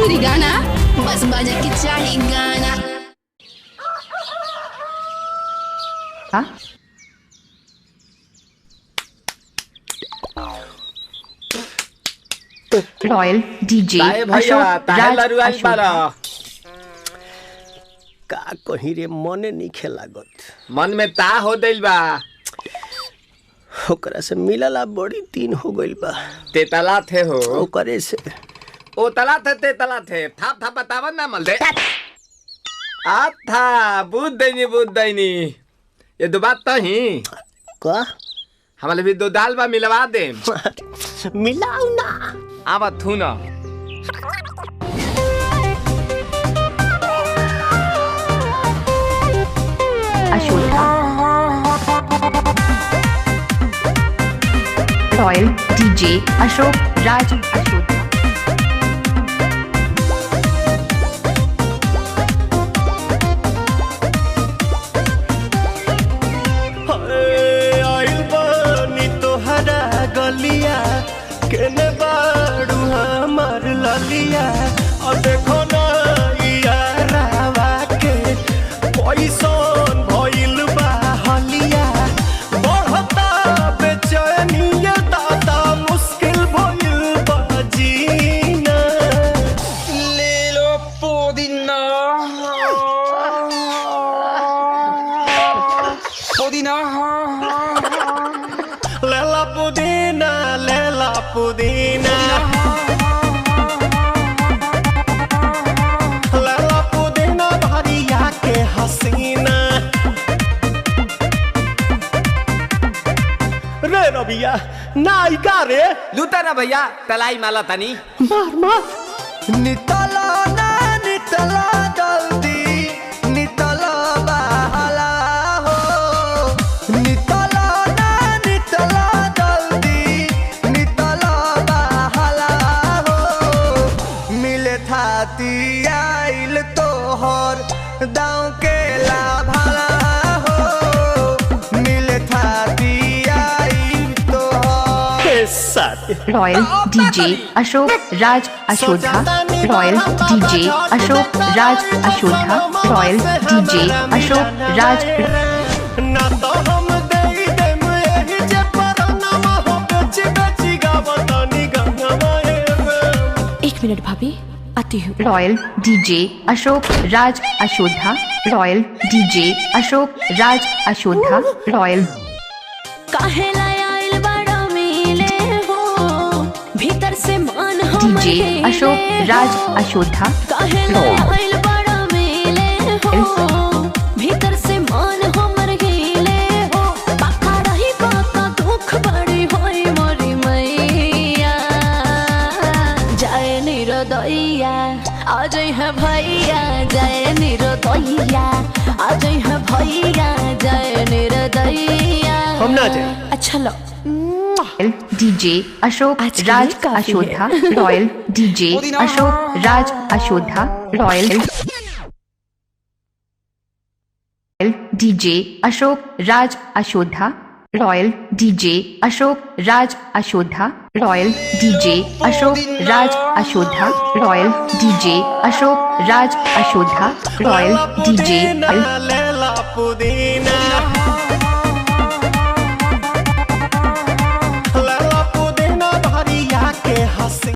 भोजपुरी गाना बस बजे के चाही गाना। हाँ? रॉयल डीजे अशोक राज का कहीं रे मने नहीं खेलागत। मन में ता हो दिल बा, ओकरा से मिलला बड़ी दिन हो गइल बा। तेतला थे हो ओकरे से ओ तला थे तेतला थे थाप थाप बतावन ना मल दे आ था बुद्ध दैनी ये दो बात तो ही का हमारे भी दो दाल बा मिलवा दे मिलाऊ ना आवा थू ना अशोका रॉयल डीजे अशोक राज अशोका केने बाड़ू हमार ललिया और देखो ना यारावा के पैसन भइल बा हलिया बढ़ता बेचैनिया दादा मुश्किल भइल बा जीना ले लो पुदीना पुदीना लेला पुदीना लेला पुदीना लेला पुदीना भरिया के हसीना रे रबिया नायिका रे लूटा ना भैया तलाई माला तनी मार मार नितला ना नितला जल्दी नितला बहला हो नितला ना नितला जल्दी नितला बहला हो मिले थाती आइल तोहर दाँव के लाभला हो मिले थाती आइल तोहर साथी royal DJ Ashok Raj Ashoka royal DJ Ashok Raj Ashoka royal DJ Ashok Raj ना तो हम देई देम एही जे परनामा हो बेची बेची गावतानी गंगवाए में। 1 मिनट भाभी आती हूँ। Royal DJ Ashok Raj Ashoka royal DJ Ashok Raj Ashoka royal काहे लायल बड़ा मिले हो भीतर से मन हो डीजे अशोक राज अशोका काहे लायल बड़ा मिले हो भीतर से मन हमर हिले हो पाका रही पाका दुख बड़ी होई मोरी मैया जाए निरदैया आज है भैया जाए निरदैया आज है भैया जाए निरदैया हम ना जाए। अच्छा लो DJ Ashok Raj Ashoka royal DJ Ashok Raj Ashoka royal DJ Ashok Raj Ashoka royal DJ Ashok Raj Ashoka royal DJ Ashok Raj Ashoka royal DJ Ashok Raj Ashoka royal DJ लेला पुदीना